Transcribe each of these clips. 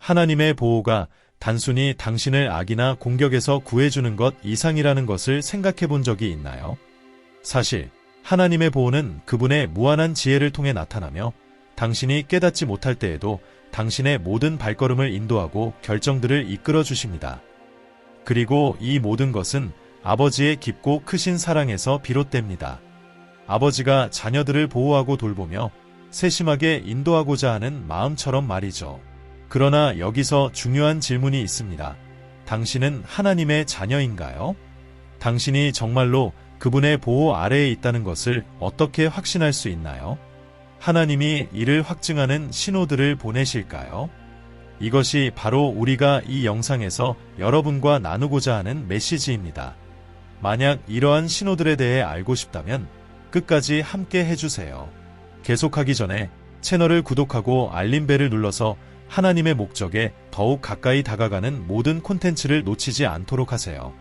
하나님의 보호가 단순히 당신을 악이나 공격에서 구해주는 것 이상이라는 것을 생각해 본 적이 있나요? 사실 하나님의 보호는 그분의 무한한 지혜를 통해 나타나며 당신이 깨닫지 못할 때에도 당신의 모든 발걸음을 인도하고 결정들을 이끌어 주십니다. 그리고 이 모든 것은 아버지의 깊고 크신 사랑에서 비롯됩니다. 아버지가 자녀들을 보호하고 돌보며 세심하게 인도하고자 하는 마음처럼 말이죠. 그러나 여기서 중요한 질문이 있습니다. 당신은 하나님의 자녀인가요? 당신이 정말로 그분의 보호 아래에 있다는 것을 어떻게 확신할 수 있나요? 하나님이 이를 확증하는 신호들을 보내실까요? 이것이 바로 우리가 이 영상에서 여러분과 나누고자 하는 메시지입니다. 만약 이러한 신호들에 대해 알고 싶다면 끝까지 함께 해주세요. 계속하기 전에 채널을 구독하고 알림벨을 눌러서 하나님의 목적에 더욱 가까이 다가가는 모든 콘텐츠를 놓치지 않도록 하세요.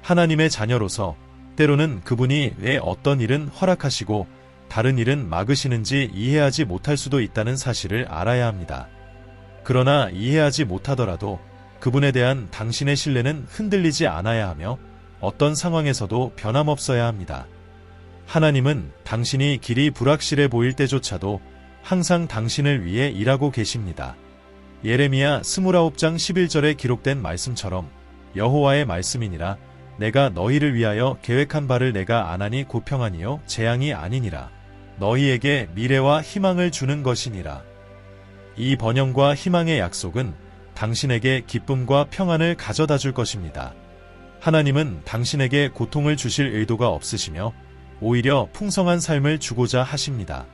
하나님의 자녀로서 때로는 그분이 왜 어떤 일은 허락하시고 다른 일은 막으시는지 이해하지 못할 수도 있다는 사실을 알아야 합니다. 그러나 이해하지 못하더라도 그분에 대한 당신의 신뢰는 흔들리지 않아야 하며 어떤 상황에서도 변함없어야 합니다. 하나님은 당신이 길이 불확실해 보일 때조차도 항상 당신을 위해 일하고 계십니다. 예레미야 29장 11절에 기록된 말씀처럼 여호와의 말씀이니라 내가 너희를 위하여 계획한 바를 내가 안하니 고평하니요 재앙이 아니니라. 너희에게 미래와 희망을 주는 것이니라. 이 번영과 희망의 약속은 당신에게 기쁨과 평안을 가져다 줄 것입니다. 하나님은 당신에게 고통을 주실 의도가 없으시며 오히려 풍성한 삶을 주고자 하십니다.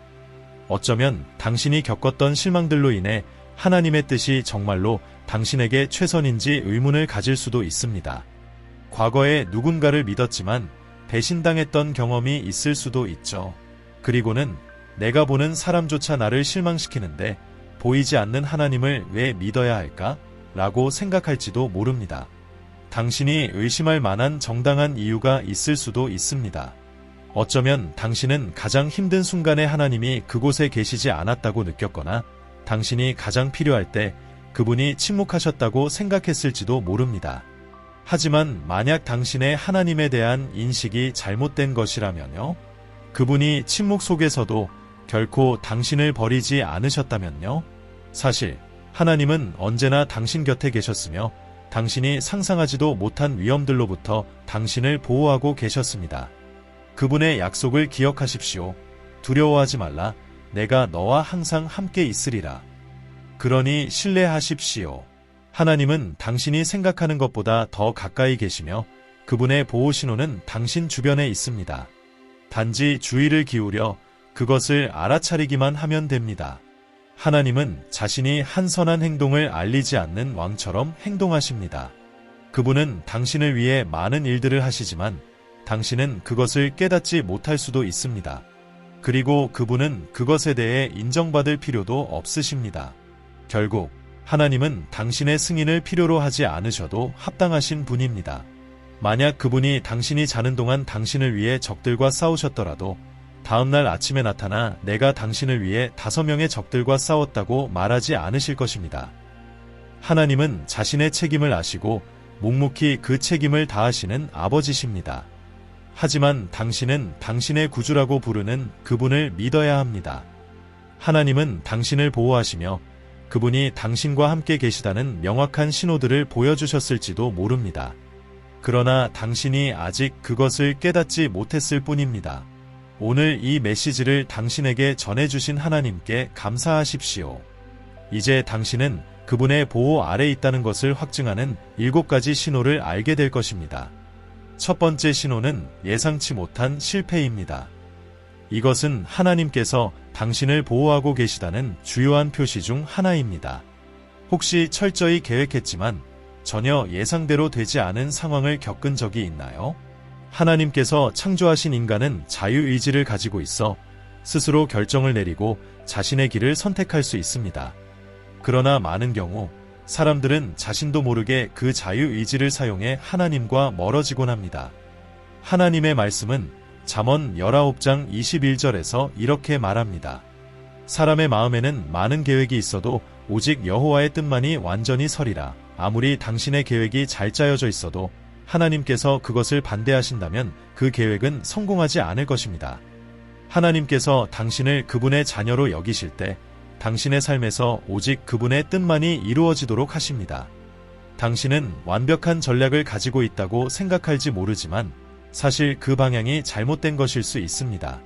어쩌면 당신이 겪었던 실망들로 인해 하나님의 뜻이 정말로 당신에게 최선인지 의문을 가질 수도 있습니다. 과거에 누군가를 믿었지만 배신당했던 경험이 있을 수도 있죠. 그리고는 내가 보는 사람조차 나를 실망시키는데 보이지 않는 하나님을 왜 믿어야 할까? 라고 생각할지도 모릅니다. 당신이 의심할 만한 정당한 이유가 있을 수도 있습니다. 어쩌면 당신은 가장 힘든 순간에 하나님이 그곳에 계시지 않았다고 느꼈거나 당신이 가장 필요할 때 그분이 침묵하셨다고 생각했을지도 모릅니다. 하지만 만약 당신의 하나님에 대한 인식이 잘못된 것이라면요? 그분이 침묵 속에서도 결코 당신을 버리지 않으셨다면요? 사실 하나님은 언제나 당신 곁에 계셨으며 당신이 상상하지도 못한 위험들로부터 당신을 보호하고 계셨습니다. 그분의 약속을 기억하십시오. 두려워하지 말라. 내가 너와 항상 함께 있으리라. 그러니 신뢰하십시오. 하나님은 당신이 생각하는 것보다 더 가까이 계시며 그분의 보호 신호는 당신 주변에 있습니다. 단지 주의를 기울여 그것을 알아차리기만 하면 됩니다. 하나님은 자신이 한 선한 행동을 알리지 않는 왕처럼 행동하십니다. 그분은 당신을 위해 많은 일들을 하시지만 당신은 그것을 깨닫지 못할 수도 있습니다. 그리고 그분은 그것에 대해 인정받을 필요도 없으십니다. 결국 하나님은 당신의 승인을 필요로 하지 않으셔도 합당하신 분입니다. 만약 그분이 당신이 자는 동안 당신을 위해 적들과 싸우셨더라도 다음날 아침에 나타나 내가 당신을 위해 5명의 적들과 싸웠다고 말하지 않으실 것입니다. 하나님은 자신의 책임을 아시고 묵묵히 그 책임을 다하시는 아버지십니다. 하지만 당신은 당신의 구주라고 부르는 그분을 믿어야 합니다. 하나님은 당신을 보호하시며 그분이 당신과 함께 계시다는 명확한 신호들을 보여주셨을지도 모릅니다. 그러나 당신이 아직 그것을 깨닫지 못했을 뿐입니다. 오늘 이 메시지를 당신에게 전해주신 하나님께 감사하십시오. 이제 당신은 그분의 보호 아래 있다는 것을 확증하는 7가지 신호를 알게 될 것입니다. 첫 번째 신호는 예상치 못한 실패입니다. 이것은 하나님께서 당신을 보호하고 계시다는 주요한 표시 중 하나입니다. 혹시 철저히 계획했지만 전혀 예상대로 되지 않은 상황을 겪은 적이 있나요? 하나님께서 창조하신 인간은 자유의지를 가지고 있어 스스로 결정을 내리고 자신의 길을 선택할 수 있습니다. 그러나 많은 경우 사람들은 자신도 모르게 그 자유의지를 사용해 하나님과 멀어지곤 합니다. 하나님의 말씀은 잠언 19장 21절에서 이렇게 말합니다. 사람의 마음에는 많은 계획이 있어도 오직 여호와의 뜻만이 완전히 서리라. 아무리 당신의 계획이 잘 짜여져 있어도 하나님께서 그것을 반대하신다면 그 계획은 성공하지 않을 것입니다. 하나님께서 당신을 그분의 자녀로 여기실 때 당신의 삶에서 오직 그분의 뜻만이 이루어지도록 하십니다. 당신은 완벽한 전략을 가지고 있다고 생각할지 모르지만 사실 그 방향이 잘못된 것일 수 있습니다.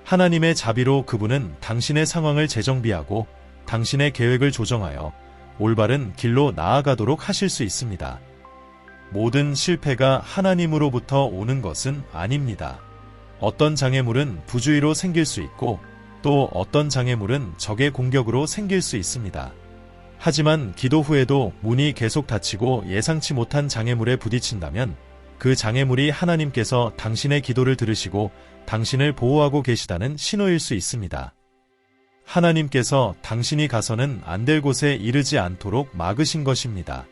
하나님의 자비로 그분은 당신의 상황을 재정비하고 당신의 계획을 조정하여 올바른 길로 나아가도록 하실 수 있습니다. 모든 실패가 하나님으로부터 오는 것은 아닙니다. 어떤 장애물은 부주의로 생길 수 있고 또 어떤 장애물은 적의 공격으로 생길 수 있습니다. 하지만 기도 후에도 문이 계속 닫히고 예상치 못한 장애물에 부딪힌다면 그 장애물이 하나님께서 당신의 기도를 들으시고 당신을 보호하고 계시다는 신호일 수 있습니다. 하나님께서 당신이 가서는 안 될 곳에 이르지 않도록 막으신 것입니다.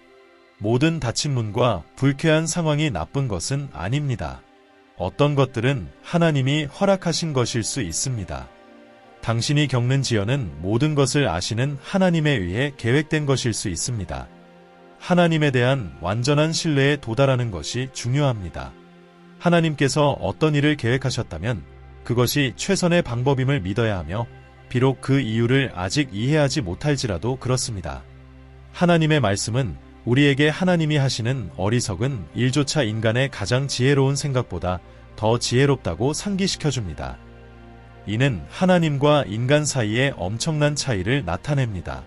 모든 닫힌 문과 불쾌한 상황이 나쁜 것은 아닙니다. 어떤 것들은 하나님이 허락하신 것일 수 있습니다. 당신이 겪는 지연은 모든 것을 아시는 하나님에 의해 계획된 것일 수 있습니다. 하나님에 대한 완전한 신뢰에 도달하는 것이 중요합니다. 하나님께서 어떤 일을 계획하셨다면 그것이 최선의 방법임을 믿어야 하며 비록 그 이유를 아직 이해하지 못할지라도 그렇습니다. 하나님의 말씀은 우리에게 하나님이 하시는 어리석은 일조차 인간의 가장 지혜로운 생각보다 더 지혜롭다고 상기시켜줍니다. 이는 하나님과 인간 사이의 엄청난 차이를 나타냅니다.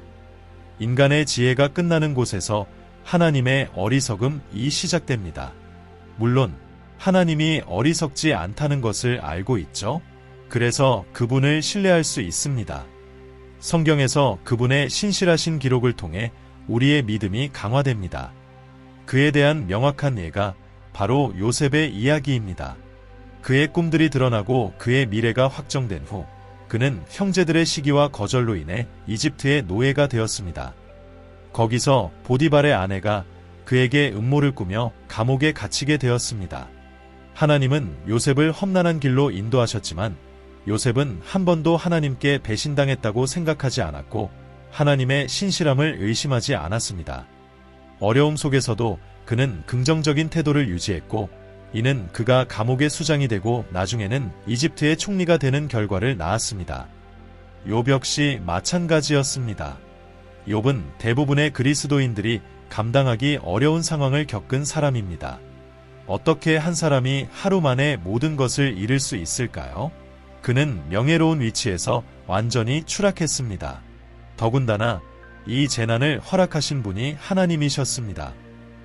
인간의 지혜가 끝나는 곳에서 하나님의 어리석음이 시작됩니다. 물론 하나님이 어리석지 않다는 것을 알고 있죠. 그래서 그분을 신뢰할 수 있습니다. 성경에서 그분의 신실하신 기록을 통해 우리의 믿음이 강화됩니다. 그에 대한 명확한 예가 바로 요셉의 이야기입니다. 그의 꿈들이 드러나고 그의 미래가 확정된 후 그는 형제들의 시기와 거절로 인해 이집트의 노예가 되었습니다. 거기서 보디발의 아내가 그에게 음모를 꾸며 감옥에 갇히게 되었습니다. 하나님은 요셉을 험난한 길로 인도하셨지만 요셉은 한 번도 하나님께 배신당했다고 생각하지 않았고 하나님의 신실함을 의심하지 않았습니다. 어려움 속에서도 그는 긍정적인 태도를 유지했고 이는 그가 감옥의 수장이 되고 나중에는 이집트의 총리가 되는 결과를 낳았습니다. 욥 역시 마찬가지였습니다. 욥은 대부분의 그리스도인들이 감당하기 어려운 상황을 겪은 사람입니다. 어떻게 한 사람이 하루 만에 모든 것을 잃을 수 있을까요? 그는 명예로운 위치에서 완전히 추락했습니다. 더군다나 이 재난을 허락하신 분이 하나님이셨습니다.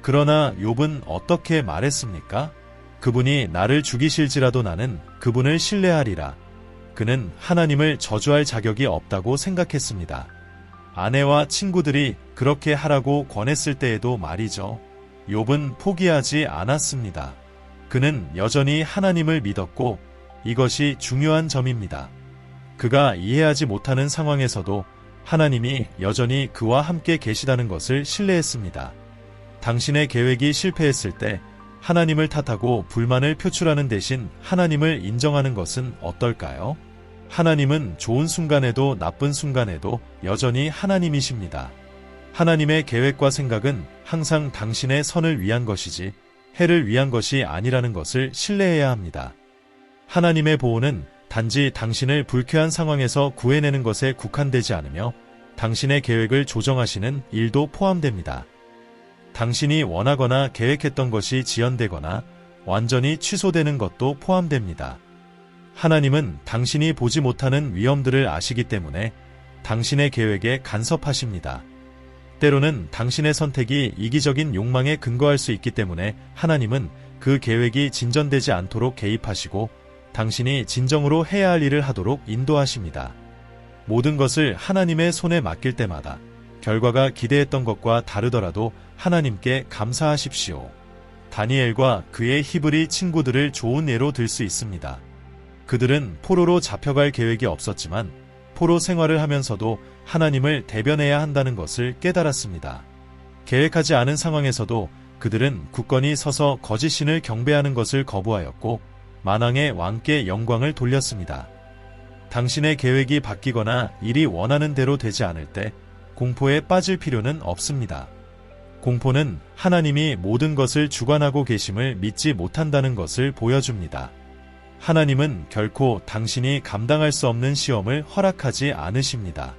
그러나 욥은 어떻게 말했습니까? 그분이 나를 죽이실지라도 나는 그분을 신뢰하리라. 그는 하나님을 저주할 자격이 없다고 생각했습니다. 아내와 친구들이 그렇게 하라고 권했을 때에도 말이죠. 욥은 포기하지 않았습니다. 그는 여전히 하나님을 믿었고 이것이 중요한 점입니다. 그가 이해하지 못하는 상황에서도 하나님이 여전히 그와 함께 계시다는 것을 신뢰했습니다. 당신의 계획이 실패했을 때 하나님을 탓하고 불만을 표출하는 대신 하나님을 인정하는 것은 어떨까요? 하나님은 좋은 순간에도 나쁜 순간에도 여전히 하나님이십니다. 하나님의 계획과 생각은 항상 당신의 선을 위한 것이지 해를 위한 것이 아니라는 것을 신뢰해야 합니다. 하나님의 보호는 단지 당신을 불쾌한 상황에서 구해내는 것에 국한되지 않으며 당신의 계획을 조정하시는 일도 포함됩니다. 당신이 원하거나 계획했던 것이 지연되거나 완전히 취소되는 것도 포함됩니다. 하나님은 당신이 보지 못하는 위험들을 아시기 때문에 당신의 계획에 간섭하십니다. 때로는 당신의 선택이 이기적인 욕망에 근거할 수 있기 때문에 하나님은 그 계획이 진전되지 않도록 개입하시고 당신이 진정으로 해야 할 일을 하도록 인도하십니다. 모든 것을 하나님의 손에 맡길 때마다 결과가 기대했던 것과 다르더라도 하나님께 감사하십시오. 다니엘과 그의 히브리 친구들을 좋은 예로 들 수 있습니다. 그들은 포로로 잡혀갈 계획이 없었지만 포로 생활을 하면서도 하나님을 대변해야 한다는 것을 깨달았습니다. 계획하지 않은 상황에서도 그들은 굳건히 서서 거짓 신을 경배하는 것을 거부하였고 만왕의 왕께 영광을 돌렸습니다. 당신의 계획이 바뀌거나 일이 원하는 대로 되지 않을 때 공포에 빠질 필요는 없습니다. 공포는 하나님이 모든 것을 주관하고 계심을 믿지 못한다는 것을 보여줍니다. 하나님은 결코 당신이 감당할 수 없는 시험을 허락하지 않으십니다.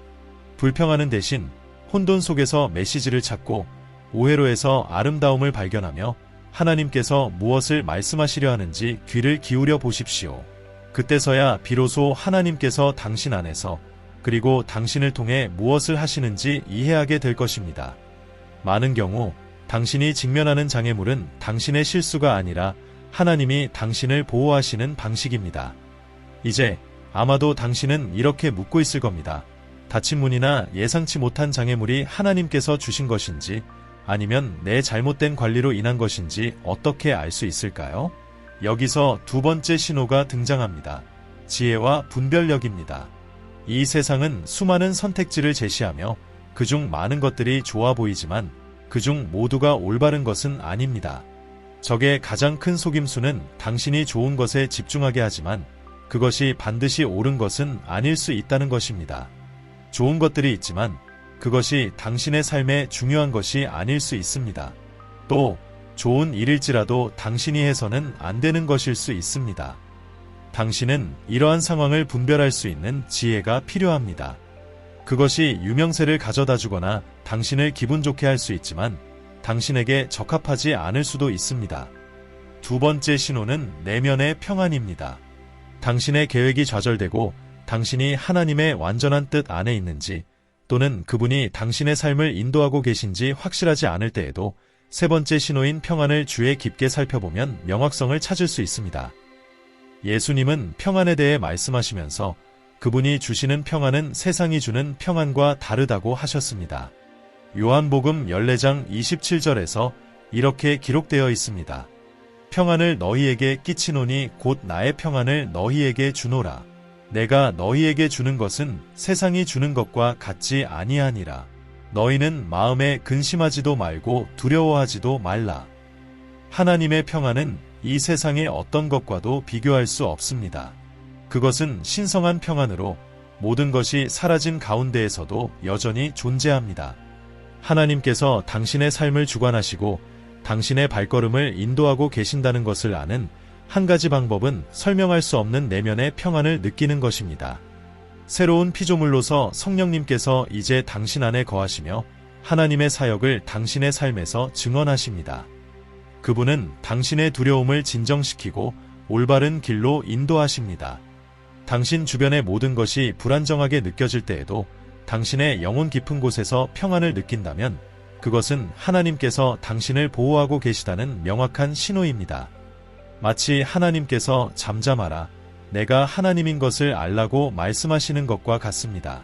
불평하는 대신 혼돈 속에서 메시지를 찾고 오해로 해서 아름다움을 발견하며 하나님께서 무엇을 말씀하시려 하는지 귀를 기울여 보십시오. 그때서야 비로소 하나님께서 당신 안에서 그리고 당신을 통해 무엇을 하시는지 이해하게 될 것입니다. 많은 경우 당신이 직면하는 장애물은 당신의 실수가 아니라 하나님이 당신을 보호하시는 방식입니다. 이제 아마도 당신은 이렇게 묻고 있을 겁니다. 닫힌 문이나 예상치 못한 장애물이 하나님께서 주신 것인지 아니면 내 잘못된 관리로 인한 것인지 어떻게 알 수 있을까요? 여기서 두 번째 신호가 등장합니다. 지혜와 분별력입니다. 이 세상은 수많은 선택지를 제시하며 그중 많은 것들이 좋아 보이지만 그중 모두가 올바른 것은 아닙니다. 적의 가장 큰 속임수는 당신이 좋은 것에 집중하게 하지만 그것이 반드시 옳은 것은 아닐 수 있다는 것입니다. 좋은 것들이 있지만 그것이 당신의 삶에 중요한 것이 아닐 수 있습니다. 또 좋은 일일지라도 당신이 해서는 안 되는 것일 수 있습니다. 당신은 이러한 상황을 분별할 수 있는 지혜가 필요합니다. 그것이 유명세를 가져다 주거나 당신을 기분 좋게 할 수 있지만 당신에게 적합하지 않을 수도 있습니다. 두 번째 신호는 내면의 평안입니다. 당신의 계획이 좌절되고 당신이 하나님의 완전한 뜻 안에 있는지 또는 그분이 당신의 삶을 인도하고 계신지 확실하지 않을 때에도 세 번째 신호인 평안을 주의 깊게 살펴보면 명확성을 찾을 수 있습니다. 예수님은 평안에 대해 말씀하시면서 그분이 주시는 평안은 세상이 주는 평안과 다르다고 하셨습니다. 요한복음 14장 27절에서 이렇게 기록되어 있습니다. 평안을 너희에게 끼치노니 곧 나의 평안을 너희에게 주노라. 내가 너희에게 주는 것은 세상이 주는 것과 같지 아니하니라. 너희는 마음에 근심하지도 말고 두려워하지도 말라. 하나님의 평안은 이 세상의 어떤 것과도 비교할 수 없습니다. 그것은 신성한 평안으로 모든 것이 사라진 가운데에서도 여전히 존재합니다. 하나님께서 당신의 삶을 주관하시고 당신의 발걸음을 인도하고 계신다는 것을 아는 한 가지 방법은 설명할 수 없는 내면의 평안을 느끼는 것입니다. 새로운 피조물로서 성령님께서 이제 당신 안에 거하시며 하나님의 사역을 당신의 삶에서 증언하십니다. 그분은 당신의 두려움을 진정시키고 올바른 길로 인도하십니다. 당신 주변의 모든 것이 불안정하게 느껴질 때에도 당신의 영혼 깊은 곳에서 평안을 느낀다면 그것은 하나님께서 당신을 보호하고 계시다는 명확한 신호입니다. 마치 하나님께서 잠잠하라, 내가 하나님인 것을 알라고 말씀하시는 것과 같습니다.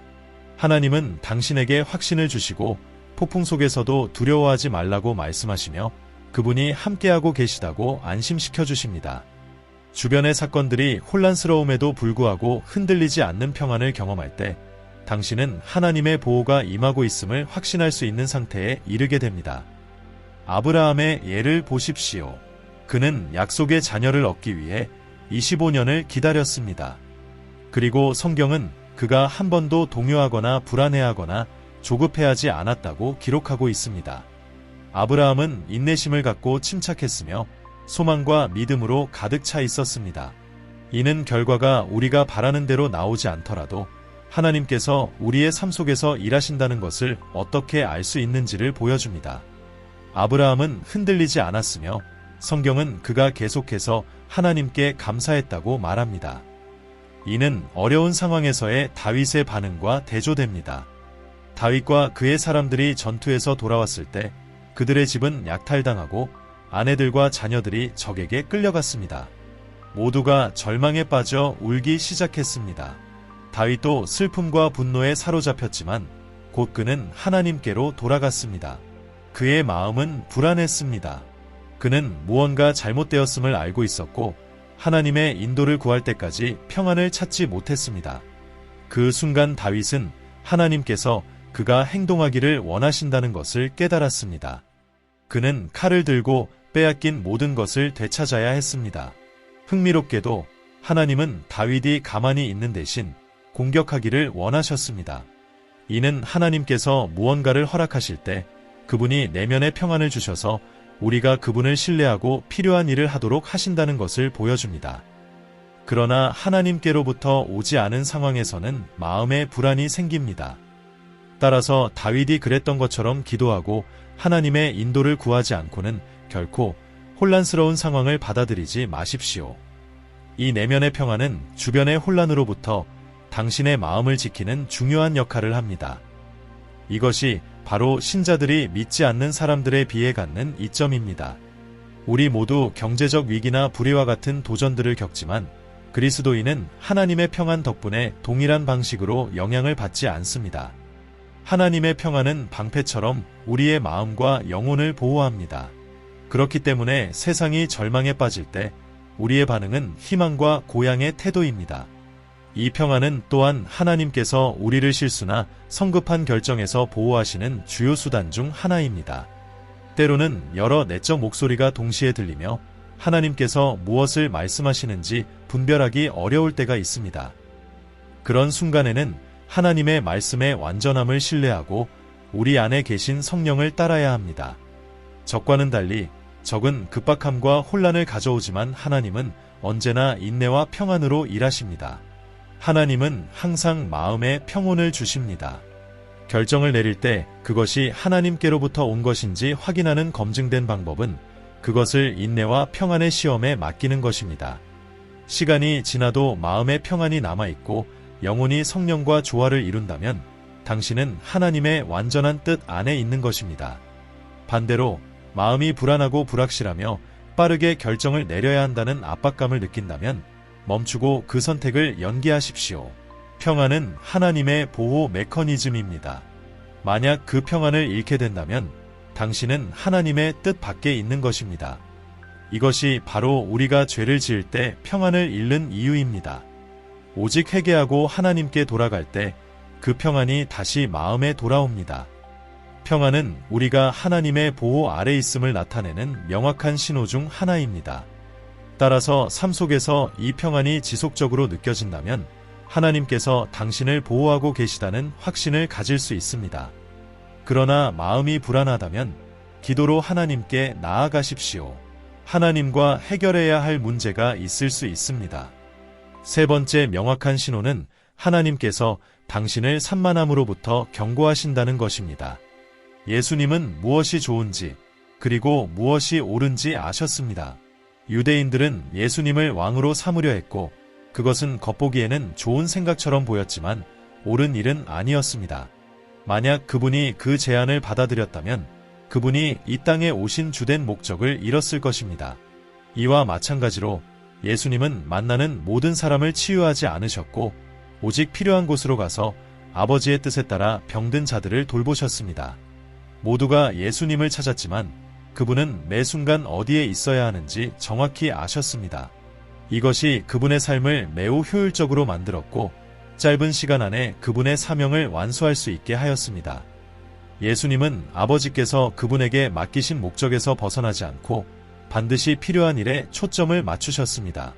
하나님은 당신에게 확신을 주시고 폭풍 속에서도 두려워하지 말라고 말씀하시며 그분이 함께하고 계시다고 안심시켜 주십니다. 주변의 사건들이 혼란스러움에도 불구하고 흔들리지 않는 평안을 경험할 때 당신은 하나님의 보호가 임하고 있음을 확신할 수 있는 상태에 이르게 됩니다. 아브라함의 예를 보십시오. 그는 약속의 자녀를 얻기 위해 25년을 기다렸습니다. 그리고 성경은 그가 한 번도 동요하거나 불안해하거나 조급해하지 않았다고 기록하고 있습니다. 아브라함은 인내심을 갖고 침착했으며 소망과 믿음으로 가득 차 있었습니다. 이는 결과가 우리가 바라는 대로 나오지 않더라도 하나님께서 우리의 삶 속에서 일하신다는 것을 어떻게 알 수 있는지를 보여줍니다. 아브라함은 흔들리지 않았으며 성경은 그가 계속해서 하나님께 감사했다고 말합니다. 이는 어려운 상황에서의 다윗의 반응과 대조됩니다. 다윗과 그의 사람들이 전투에서 돌아왔을 때 그들의 집은 약탈당하고 아내들과 자녀들이 적에게 끌려갔습니다. 모두가 절망에 빠져 울기 시작했습니다. 다윗도 슬픔과 분노에 사로잡혔지만 곧 그는 하나님께로 돌아갔습니다. 그의 마음은 불안했습니다. 그는 무언가 잘못되었음을 알고 있었고 하나님의 인도를 구할 때까지 평안을 찾지 못했습니다. 그 순간 다윗은 하나님께서 그가 행동하기를 원하신다는 것을 깨달았습니다. 그는 칼을 들고 빼앗긴 모든 것을 되찾아야 했습니다. 흥미롭게도 하나님은 다윗이 가만히 있는 대신 공격하기를 원하셨습니다. 이는 하나님께서 무언가를 허락하실 때 그분이 내면의 평안을 주셔서 우리가 그분을 신뢰하고 필요한 일을 하도록 하신다는 것을 보여줍니다. 그러나 하나님께로부터 오지 않은 상황에서는 마음에 불안이 생깁니다. 따라서 다윗이 그랬던 것처럼 기도하고 하나님의 인도를 구하지 않고는 결코 혼란스러운 상황을 받아들이지 마십시오. 이 내면의 평안은 주변의 혼란으로부터 당신의 마음을 지키는 중요한 역할을 합니다. 이것이 바로 신자들이 믿지 않는 사람들에 비해 갖는 이점입니다. 우리 모두 경제적 위기나 불의와 같은 도전들을 겪지만 그리스도인은 하나님의 평안 덕분에 동일한 방식으로 영향을 받지 않습니다. 하나님의 평안은 방패처럼 우리의 마음과 영혼을 보호합니다. 그렇기 때문에 세상이 절망에 빠질 때 우리의 반응은 희망과 고향의 태도입니다. 이 평안은 또한 하나님께서 우리를 실수나 성급한 결정에서 보호하시는 주요 수단 중 하나입니다. 때로는 여러 내적 목소리가 동시에 들리며 하나님께서 무엇을 말씀하시는지 분별하기 어려울 때가 있습니다. 그런 순간에는 하나님의 말씀의 완전함을 신뢰하고 우리 안에 계신 성령을 따라야 합니다. 적과는 달리 적은 급박함과 혼란을 가져오지만 하나님은 언제나 인내와 평안으로 일하십니다. 하나님은 항상 마음에 평온을 주십니다. 결정을 내릴 때 그것이 하나님께로부터 온 것인지 확인하는 검증된 방법은 그것을 인내와 평안의 시험에 맡기는 것입니다. 시간이 지나도 마음의 평안이 남아있고 영혼이 성령과 조화를 이룬다면 당신은 하나님의 완전한 뜻 안에 있는 것입니다. 반대로 마음이 불안하고 불확실하며 빠르게 결정을 내려야 한다는 압박감을 느낀다면 멈추고 그 선택을 연기하십시오. 평안은 하나님의 보호 메커니즘입니다. 만약 그 평안을 잃게 된다면 당신은 하나님의 뜻 밖에 있는 것입니다. 이것이 바로 우리가 죄를 지을 때 평안을 잃는 이유입니다. 오직 회개하고 하나님께 돌아갈 때 그 평안이 다시 마음에 돌아옵니다. 평안은 우리가 하나님의 보호 아래 있음을 나타내는 명확한 신호 중 하나입니다. 따라서 삶 속에서 이 평안이 지속적으로 느껴진다면 하나님께서 당신을 보호하고 계시다는 확신을 가질 수 있습니다. 그러나 마음이 불안하다면 기도로 하나님께 나아가십시오. 하나님과 해결해야 할 문제가 있을 수 있습니다. 세 번째 명확한 신호는 하나님께서 당신을 산만함으로부터 경고하신다는 것입니다. 예수님은 무엇이 좋은지 그리고 무엇이 옳은지 아셨습니다. 유대인들은 예수님을 왕으로 삼으려 했고 그것은 겉보기에는 좋은 생각처럼 보였지만 옳은 일은 아니었습니다. 만약 그분이 그 제안을 받아들였다면 그분이 이 땅에 오신 주된 목적을 잃었을 것입니다. 이와 마찬가지로 예수님은 만나는 모든 사람을 치유하지 않으셨고 오직 필요한 곳으로 가서 아버지의 뜻에 따라 병든 자들을 돌보셨습니다. 모두가 예수님을 찾았지만 그분은 매 순간 어디에 있어야 하는지 정확히 아셨습니다. 이것이 그분의 삶을 매우 효율적으로 만들었고 짧은 시간 안에 그분의 사명을 완수할 수 있게 하였습니다. 예수님은 아버지께서 그분에게 맡기신 목적에서 벗어나지 않고 반드시 필요한 일에 초점을 맞추셨습니다.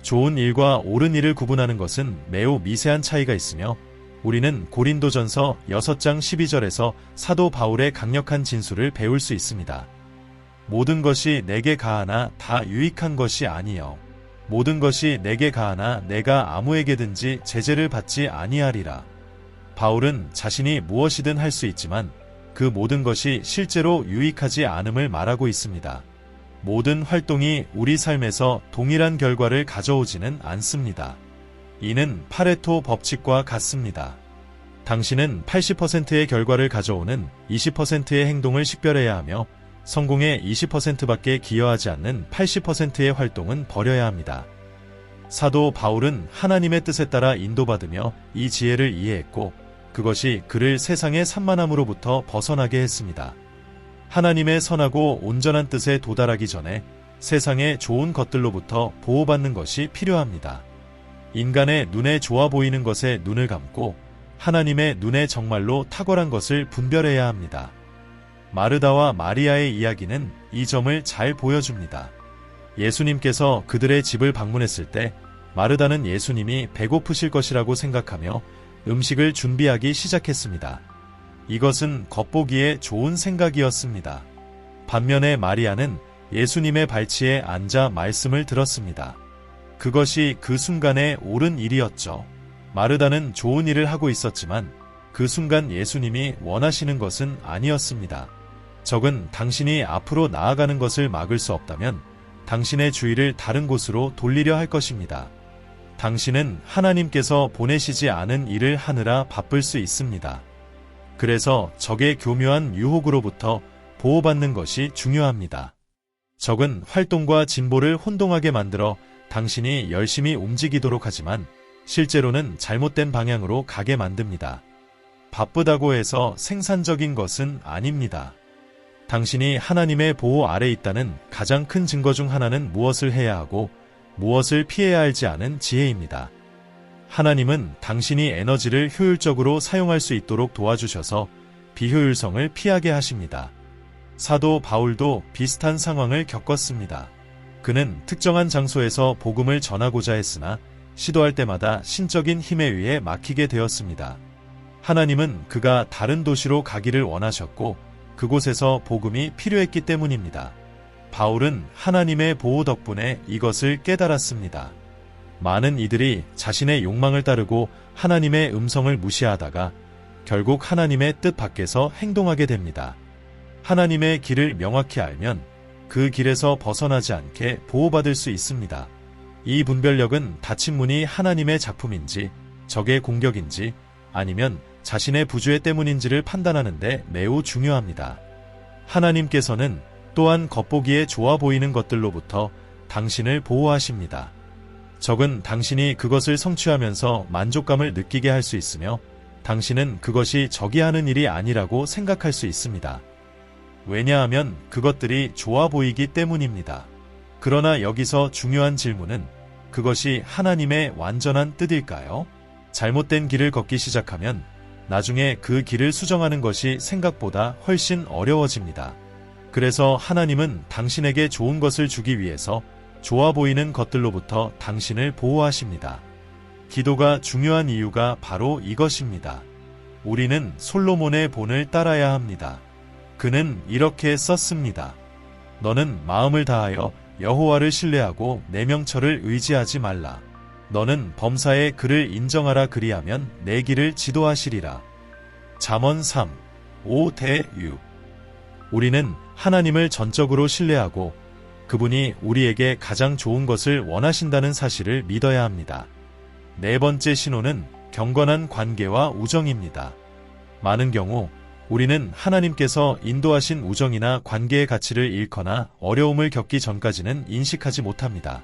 좋은 일과 옳은 일을 구분하는 것은 매우 미세한 차이가 있으며 우리는 고린도전서 6장 12절에서 사도 바울의 강력한 진술을 배울 수 있습니다. 모든 것이 내게 가하나 다 유익한 것이 아니요 모든 것이 내게 가하나 내가 아무에게든지 제재를 받지 아니하리라. 바울은 자신이 무엇이든 할 수 있지만 그 모든 것이 실제로 유익하지 않음을 말하고 있습니다. 모든 활동이 우리 삶에서 동일한 결과를 가져오지는 않습니다. 이는 파레토 법칙과 같습니다. 당신은 80%의 결과를 가져오는 20%의 행동을 식별해야 하며 성공의 20%밖에 기여하지 않는 80%의 활동은 버려야 합니다. 사도 바울은 하나님의 뜻에 따라 인도받으며 이 지혜를 이해했고 그것이 그를 세상의 산만함으로부터 벗어나게 했습니다. 하나님의 선하고 온전한 뜻에 도달하기 전에 세상의 좋은 것들로부터 보호받는 것이 필요합니다. 인간의 눈에 좋아 보이는 것에 눈을 감고 하나님의 눈에 정말로 탁월한 것을 분별해야 합니다. 마르다와 마리아의 이야기는 이 점을 잘 보여줍니다. 예수님께서 그들의 집을 방문했을 때 마르다는 예수님이 배고프실 것이라고 생각하며 음식을 준비하기 시작했습니다. 이것은 겉보기에 좋은 생각이었습니다. 반면에 마리아는 예수님의 발치에 앉아 말씀을 들었습니다. 그것이 그 순간에 옳은 일이었죠. 마르다는 좋은 일을 하고 있었지만 그 순간 예수님이 원하시는 것은 아니었습니다. 적은 당신이 앞으로 나아가는 것을 막을 수 없다면 당신의 주의를 다른 곳으로 돌리려 할 것입니다. 당신은 하나님께서 보내시지 않은 일을 하느라 바쁠 수 있습니다. 그래서 적의 교묘한 유혹으로부터 보호받는 것이 중요합니다. 적은 활동과 진보를 혼동하게 만들어 당신이 열심히 움직이도록 하지만 실제로는 잘못된 방향으로 가게 만듭니다. 바쁘다고 해서 생산적인 것은 아닙니다. 당신이 하나님의 보호 아래 있다는 가장 큰 증거 중 하나는 무엇을 해야 하고 무엇을 피해야 할지 아는 지혜입니다. 하나님은 당신이 에너지를 효율적으로 사용할 수 있도록 도와주셔서 비효율성을 피하게 하십니다. 사도 바울도 비슷한 상황을 겪었습니다. 그는 특정한 장소에서 복음을 전하고자 했으나 시도할 때마다 신적인 힘에 의해 막히게 되었습니다. 하나님은 그가 다른 도시로 가기를 원하셨고 그곳에서 복음이 필요했기 때문입니다. 바울은 하나님의 보호 덕분에 이것을 깨달았습니다. 많은 이들이 자신의 욕망을 따르고 하나님의 음성을 무시하다가 결국 하나님의 뜻 밖에서 행동하게 됩니다. 하나님의 길을 명확히 알면 그 길에서 벗어나지 않게 보호받을 수 있습니다. 이 분별력은 닫힌 문이 하나님의 작품인지 적의 공격인지 아니면 자신의 부주의 때문인지를 판단하는 데 매우 중요합니다. 하나님께서는 또한 겉보기에 좋아 보이는 것들로부터 당신을 보호하십니다. 적은 당신이 그것을 성취하면서 만족감을 느끼게 할 수 있으며 당신은 그것이 적이 하는 일이 아니라고 생각할 수 있습니다. 왜냐하면 그것들이 좋아 보이기 때문입니다. 그러나 여기서 중요한 질문은 그것이 하나님의 완전한 뜻일까요? 잘못된 길을 걷기 시작하면 나중에 그 길을 수정하는 것이 생각보다 훨씬 어려워집니다. 그래서 하나님은 당신에게 좋은 것을 주기 위해서 좋아 보이는 것들로부터 당신을 보호하십니다. 기도가 중요한 이유가 바로 이것입니다. 우리는 솔로몬의 본을 따라야 합니다. 그는 이렇게 썼습니다. 너는 마음을 다하여 여호와를 신뢰하고 내 명철을 의지하지 말라. 너는 범사의 그를 인정하라 그리하면 내 길을 지도하시리라. 잠언 3, 5-6. 우리는 하나님을 전적으로 신뢰하고 그분이 우리에게 가장 좋은 것을 원하신다는 사실을 믿어야 합니다. 네 번째 신호는 경건한 관계와 우정입니다. 많은 경우 우리는 하나님께서 인도하신 우정이나 관계의 가치를 잃거나 어려움을 겪기 전까지는 인식하지 못합니다.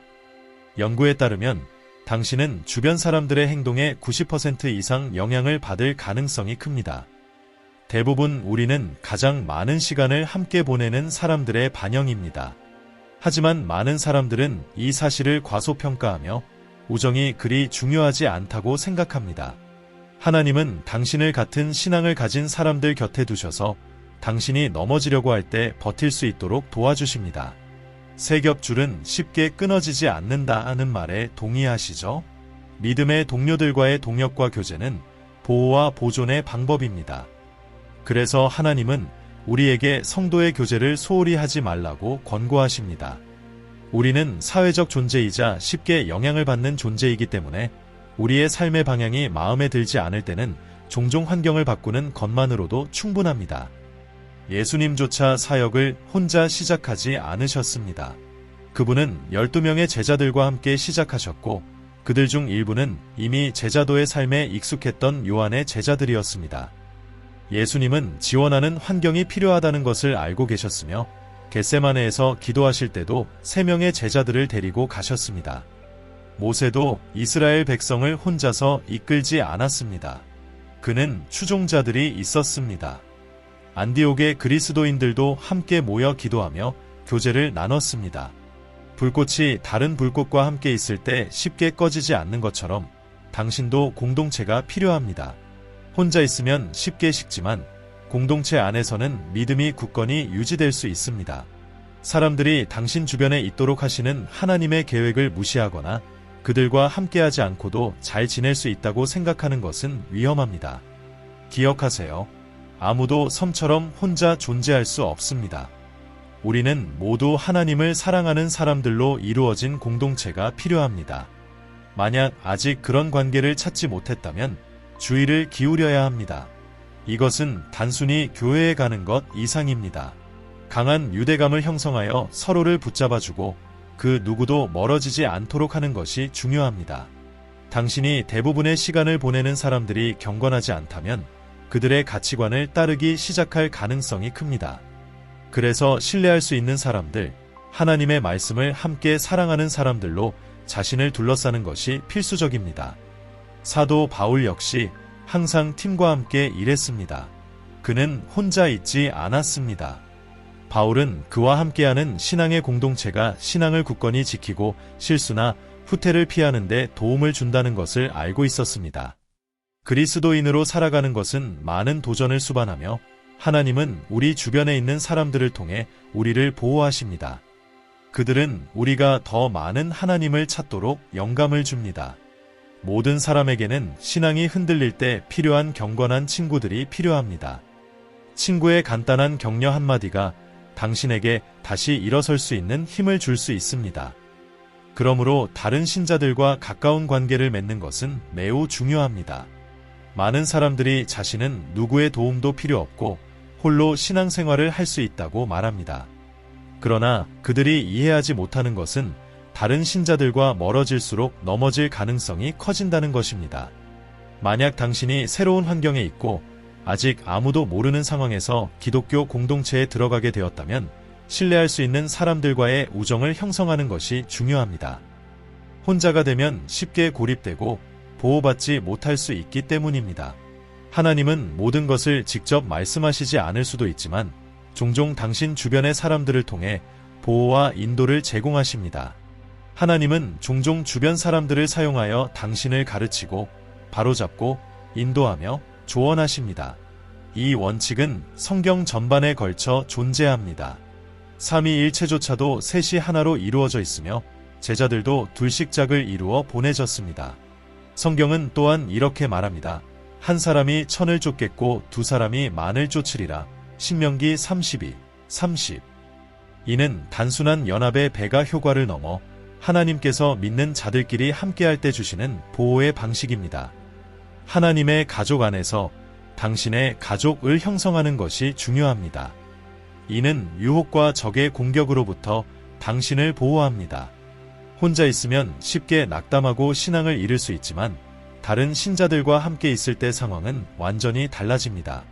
연구에 따르면 당신은 주변 사람들의 행동에 90% 이상 영향을 받을 가능성이 큽니다. 대부분 우리는 가장 많은 시간을 함께 보내는 사람들의 반영입니다. 하지만 많은 사람들은 이 사실을 과소평가하며 우정이 그리 중요하지 않다고 생각합니다. 하나님은 당신을 같은 신앙을 가진 사람들 곁에 두셔서 당신이 넘어지려고 할 때 버틸 수 있도록 도와주십니다. 새 겹줄은 쉽게 끊어지지 않는다 하는 말에 동의하시죠? 믿음의 동료들과의 동역과 교제는 보호와 보존의 방법입니다. 그래서 하나님은 우리에게 성도의 교제를 소홀히 하지 말라고 권고하십니다. 우리는 사회적 존재이자 쉽게 영향을 받는 존재이기 때문에 우리의 삶의 방향이 마음에 들지 않을 때는 종종 환경을 바꾸는 것만으로도 충분합니다. 예수님조차 사역을 혼자 시작하지 않으셨습니다. 그분은 12명의 제자들과 함께 시작하셨고 그들 중 일부는 이미 제자도의 삶에 익숙했던 요한의 제자들이었습니다. 예수님은 지원하는 환경이 필요하다는 것을 알고 계셨으며 겟세마네에서 기도하실 때도 3명의 제자들을 데리고 가셨습니다. 모세도 이스라엘 백성을 혼자서 이끌지 않았습니다. 그는 추종자들이 있었습니다. 안디옥의 그리스도인들도 함께 모여 기도하며 교제를 나눴습니다. 불꽃이 다른 불꽃과 함께 있을 때 쉽게 꺼지지 않는 것처럼 당신도 공동체가 필요합니다. 혼자 있으면 쉽게 식지만 공동체 안에서는 믿음이 굳건히 유지될 수 있습니다. 사람들이 당신 주변에 있도록 하시는 하나님의 계획을 무시하거나 그들과 함께하지 않고도 잘 지낼 수 있다고 생각하는 것은 위험합니다. 기억하세요. 아무도 섬처럼 혼자 존재할 수 없습니다. 우리는 모두 하나님을 사랑하는 사람들로 이루어진 공동체가 필요합니다. 만약 아직 그런 관계를 찾지 못했다면 주의를 기울여야 합니다. 이것은 단순히 교회에 가는 것 이상입니다. 강한 유대감을 형성하여 서로를 붙잡아주고 그 누구도 멀어지지 않도록 하는 것이 중요합니다. 당신이 대부분의 시간을 보내는 사람들이 경건하지 않다면 그들의 가치관을 따르기 시작할 가능성이 큽니다. 그래서 신뢰할 수 있는 사람들, 하나님의 말씀을 함께 사랑하는 사람들로 자신을 둘러싸는 것이 필수적입니다. 사도 바울 역시 항상 팀과 함께 일했습니다. 그는 혼자 있지 않았습니다. 바울은 그와 함께하는 신앙의 공동체가 신앙을 굳건히 지키고 실수나 후퇴를 피하는 데 도움을 준다는 것을 알고 있었습니다. 그리스도인으로 살아가는 것은 많은 도전을 수반하며 하나님은 우리 주변에 있는 사람들을 통해 우리를 보호하십니다. 그들은 우리가 더 많은 하나님을 찾도록 영감을 줍니다. 모든 사람에게는 신앙이 흔들릴 때 필요한 경건한 친구들이 필요합니다. 친구의 간단한 격려 한마디가 당신에게 다시 일어설 수 있는 힘을 줄 수 있습니다. 그러므로 다른 신자들과 가까운 관계를 맺는 것은 매우 중요합니다. 많은 사람들이 자신은 누구의 도움도 필요 없고 홀로 신앙생활을 할 수 있다고 말합니다. 그러나 그들이 이해하지 못하는 것은 다른 신자들과 멀어질수록 넘어질 가능성이 커진다는 것입니다. 만약 당신이 새로운 환경에 있고 아직 아무도 모르는 상황에서 기독교 공동체에 들어가게 되었다면 신뢰할 수 있는 사람들과의 우정을 형성하는 것이 중요합니다. 혼자가 되면 쉽게 고립되고 보호받지 못할 수 있기 때문입니다. 하나님은 모든 것을 직접 말씀하시지 않을 수도 있지만 종종 당신 주변의 사람들을 통해 보호와 인도를 제공하십니다. 하나님은 종종 주변 사람들을 사용하여 당신을 가르치고 바로잡고 인도하며 조언하십니다. 이 원칙은 성경 전반에 걸쳐 존재합니다. 삼위일체조차도 셋이 하나로 이루어져 있으며 제자들도 둘씩 짝을 이루어 보내졌습니다. 성경은 또한 이렇게 말합니다. 한 사람이 천을 쫓겠고 두 사람이 만을 쫓으리라. 신명기 32, 30. 이는 단순한 연합의 배가 효과를 넘어 하나님께서 믿는 자들끼리 함께할 때 주시는 보호의 방식입니다. 하나님의 가족 안에서 당신의 가족을 형성하는 것이 중요합니다. 이는 유혹과 적의 공격으로부터 당신을 보호합니다. 혼자 있으면 쉽게 낙담하고 신앙을 잃을 수 있지만 다른 신자들과 함께 있을 때 상황은 완전히 달라집니다.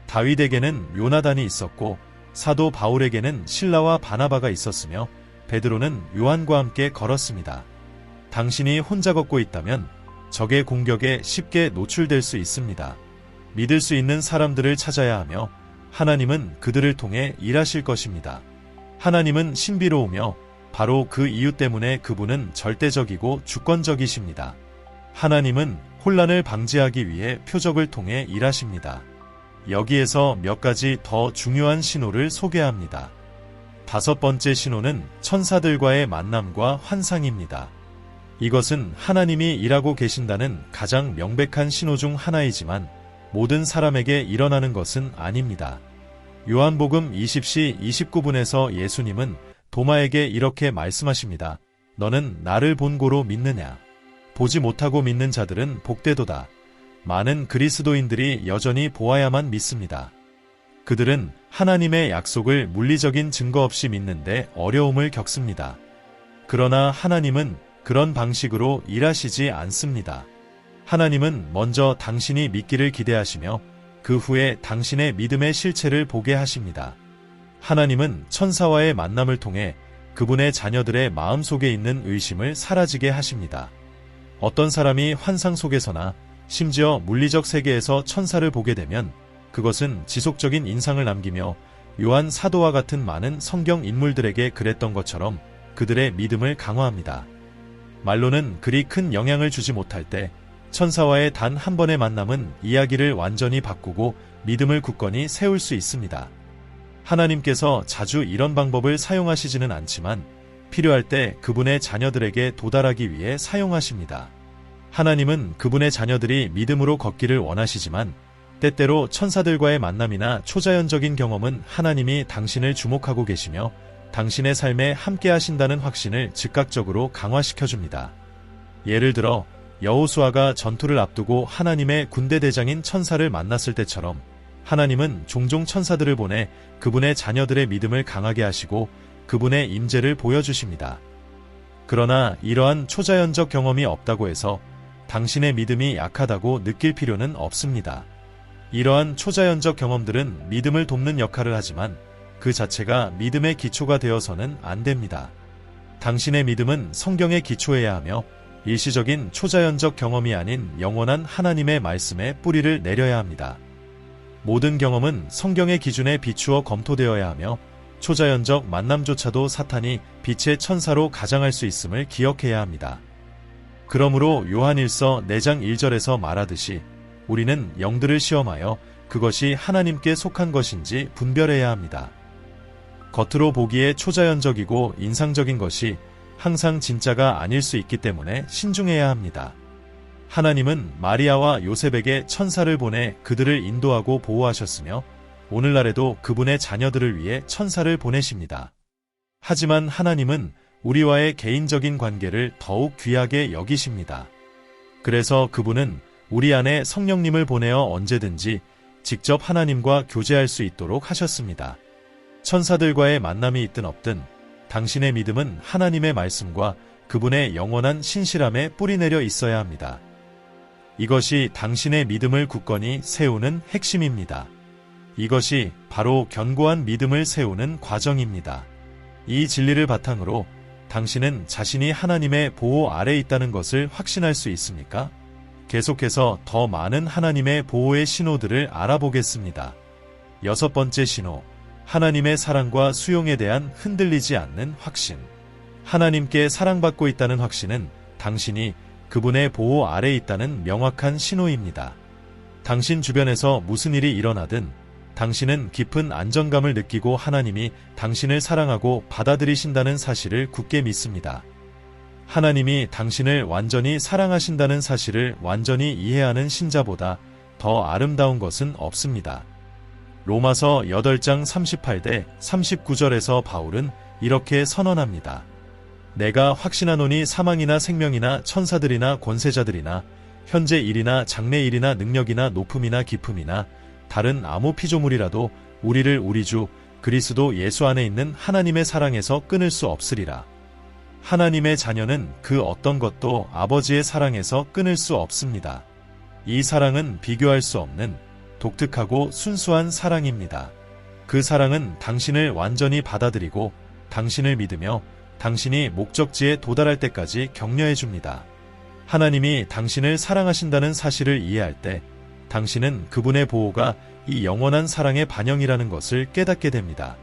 다윗에게는 요나단이 있었고 사도 바울에게는 실라와 바나바가 있었으며 베드로는 요한과 함께 걸었습니다. 당신이 혼자 걷고 있다면 적의 공격에 쉽게 노출될 수 있습니다. 믿을 수 있는 사람들을 찾아야 하며 하나님은 그들을 통해 일하실 것입니다. 하나님은 신비로우며 바로 그 이유 때문에 그분은 절대적이고 주권적이십니다. 하나님은 혼란을 방지하기 위해 표적을 통해 일하십니다. 여기에서 몇 가지 더 중요한 신호를 소개합니다. 다섯 번째 신호는 천사들과의 만남과 환상입니다. 이것은 하나님이 일하고 계신다는 가장 명백한 신호 중 하나이지만 모든 사람에게 일어나는 것은 아닙니다. 요한복음 20시 29분에서 예수님은 도마에게 이렇게 말씀하십니다. 너는 나를 본고로 믿느냐? 보지 못하고 믿는 자들은 복되도다. 많은 그리스도인들이 여전히 보아야만 믿습니다. 그들은 하나님의 약속을 물리적인 증거 없이 믿는데 어려움을 겪습니다. 그러나 하나님은 그런 방식으로 일하시지 않습니다. 하나님은 먼저 당신이 믿기를 기대하시며 그 후에 당신의 믿음의 실체를 보게 하십니다. 하나님은 천사와의 만남을 통해 그분의 자녀들의 마음속에 있는 의심을 사라지게 하십니다. 어떤 사람이 환상 속에서나 심지어 물리적 세계에서 천사를 보게 되면 그것은 지속적인 인상을 남기며 요한 사도와 같은 많은 성경 인물들에게 그랬던 것처럼 그들의 믿음을 강화합니다. 말로는 그리 큰 영향을 주지 못할 때 천사와의 단 한 번의 만남은 이야기를 완전히 바꾸고 믿음을 굳건히 세울 수 있습니다. 하나님께서 자주 이런 방법을 사용하시지는 않지만 필요할 때 그분의 자녀들에게 도달하기 위해 사용하십니다. 하나님은 그분의 자녀들이 믿음으로 걷기를 원하시지만 때때로 천사들과의 만남이나 초자연적인 경험은 하나님이 당신을 주목하고 계시며 당신의 삶에 함께 하신다는 확신을 즉각적으로 강화시켜줍니다. 예를 들어 여호수아가 전투를 앞두고 하나님의 군대 대장인 천사를 만났을 때처럼 하나님은 종종 천사들을 보내 그분의 자녀들의 믿음을 강하게 하시고 그분의 임재를 보여주십니다. 그러나 이러한 초자연적 경험이 없다고 해서 당신의 믿음이 약하다고 느낄 필요는 없습니다. 이러한 초자연적 경험들은 믿음을 돕는 역할을 하지만 그 자체가 믿음의 기초가 되어서는 안 됩니다. 당신의 믿음은 성경에 기초해야 하며 일시적인 초자연적 경험이 아닌 영원한 하나님의 말씀에 뿌리를 내려야 합니다. 모든 경험은 성경의 기준에 비추어 검토되어야 하며 초자연적 만남조차도 사탄이 빛의 천사로 가장할 수 있음을 기억해야 합니다. 그러므로 요한일서 4장 1절에서 말하듯이 우리는 영들을 시험하여 그것이 하나님께 속한 것인지 분별해야 합니다. 겉으로 보기에 초자연적이고 인상적인 것이 항상 진짜가 아닐 수 있기 때문에 신중해야 합니다. 하나님은 마리아와 요셉에게 천사를 보내 그들을 인도하고 보호하셨으며 오늘날에도 그분의 자녀들을 위해 천사를 보내십니다. 하지만 하나님은 우리와의 개인적인 관계를 더욱 귀하게 여기십니다. 그래서 그분은 우리 안에 성령님을 보내어 언제든지 직접 하나님과 교제할 수 있도록 하셨습니다. 천사들과의 만남이 있든 없든 당신의 믿음은 하나님의 말씀과 그분의 영원한 신실함에 뿌리내려 있어야 합니다. 이것이 당신의 믿음을 굳건히 세우는 핵심입니다. 이것이 바로 견고한 믿음을 세우는 과정입니다. 이 진리를 바탕으로 당신은 자신이 하나님의 보호 아래 있다는 것을 확신할 수 있습니까? 계속해서 더 많은 하나님의 보호의 신호들을 알아보겠습니다. 6번째 신호, 하나님의 사랑과 수용에 대한 흔들리지 않는 확신. 하나님께 사랑받고 있다는 확신은 당신이 그분의 보호 아래 있다는 명확한 신호입니다. 당신 주변에서 무슨 일이 일어나든 당신은 깊은 안정감을 느끼고 하나님이 당신을 사랑하고 받아들이신다는 사실을 굳게 믿습니다. 하나님이 당신을 완전히 사랑하신다는 사실을 완전히 이해하는 신자보다 더 아름다운 것은 없습니다. 로마서 8장 38대 39절에서 바울은 이렇게 선언합니다. 내가 확신하노니 사망이나 생명이나 천사들이나 권세자들이나 현재 일이나 장래 일이나 능력이나 높음이나 깊음이나 다른 아무 피조물이라도 우리를 우리 주 그리스도 예수 안에 있는 하나님의 사랑에서 끊을 수 없으리라. 하나님의 자녀는 그 어떤 것도 아버지의 사랑에서 끊을 수 없습니다. 이 사랑은 비교할 수 없는 독특하고 순수한 사랑입니다. 그 사랑은 당신을 완전히 받아들이고 당신을 믿으며 당신이 목적지에 도달할 때까지 격려해 줍니다. 하나님이 당신을 사랑하신다는 사실을 이해할 때 당신은 그분의 보호가 이 영원한 사랑의 반영이라는 것을 깨닫게 됩니다.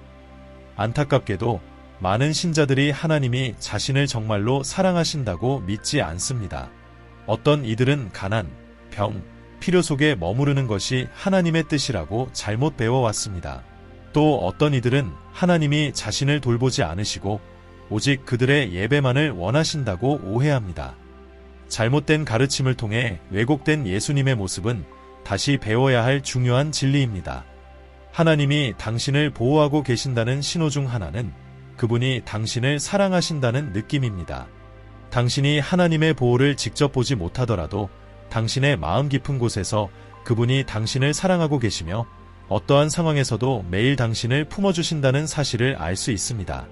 안타깝게도 많은 신자들이 하나님이 자신을 정말로 사랑하신다고 믿지 않습니다. 어떤 이들은 가난, 병, 필요 속에 머무르는 것이 하나님의 뜻이라고 잘못 배워왔습니다. 또 어떤 이들은 하나님이 자신을 돌보지 않으시고 오직 그들의 예배만을 원하신다고 오해합니다. 잘못된 가르침을 통해 왜곡된 예수님의 모습은 다시 배워야 할 중요한 진리입니다. 하나님이 당신을 보호하고 계신다는 신호 중 하나는 그분이 당신을 사랑하신다는 느낌입니다. 당신이 하나님의 보호를 직접 보지 못하더라도 당신의 마음 깊은 곳에서 그분이 당신을 사랑하고 계시며 어떠한 상황에서도 매일 당신을 품어주신다는 사실을 알 수 있습니다.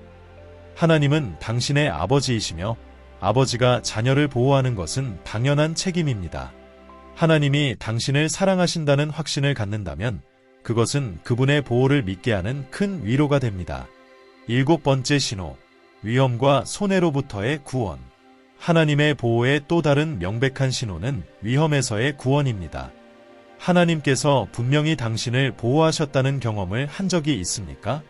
하나님은 당신의 아버지이시며 아버지가 자녀를 보호하는 것은 당연한 책임입니다. 하나님이 당신을 사랑하신다는 확신을 갖는다면 그것은 그분의 보호를 믿게 하는 큰 위로가 됩니다. 7번째 신호, 위험과 손해로부터의 구원. 하나님의 보호의 또 다른 명백한 신호는 위험에서의 구원입니다. 하나님께서 분명히 당신을 보호하셨다는 경험을 한 적이 있습니까?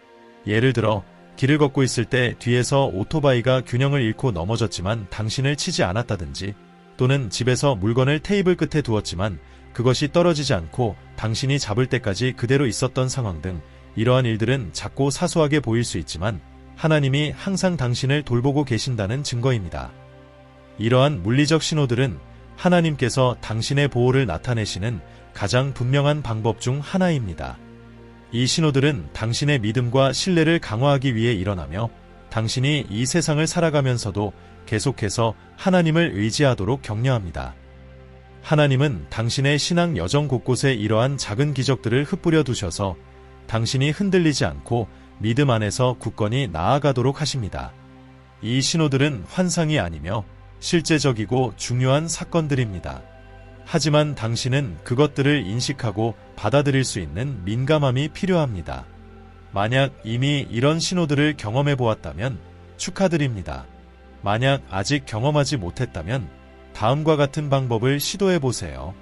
예를 들어 길을 걷고 있을 때 뒤에서 오토바이가 균형을 잃고 넘어졌지만 당신을 치지 않았다든지, 또는 집에서 물건을 테이블 끝에 두었지만 그것이 떨어지지 않고 당신이 잡을 때까지 그대로 있었던 상황 등 이러한 일들은 작고 사소하게 보일 수 있지만 하나님이 항상 당신을 돌보고 계신다는 증거입니다. 이러한 물리적 신호들은 하나님께서 당신의 보호를 나타내시는 가장 분명한 방법 중 하나입니다. 이 신호들은 당신의 믿음과 신뢰를 강화하기 위해 일어나며 당신이 이 세상을 살아가면서도 계속해서 하나님을 의지하도록 격려합니다. 하나님은 당신의 신앙 여정 곳곳에 이러한 작은 기적들을 흩뿌려 두셔서 당신이 흔들리지 않고 믿음 안에서 굳건히 나아가도록 하십니다. 이 신호들은 환상이 아니며 실제적이고 중요한 사건들입니다. 하지만 당신은 그것들을 인식하고 받아들일 수 있는 민감함이 필요합니다. 만약 이미 이런 신호들을 경험해 보았다면 축하드립니다. 만약 아직 경험하지 못했다면 다음과 같은 방법을 시도해 보세요.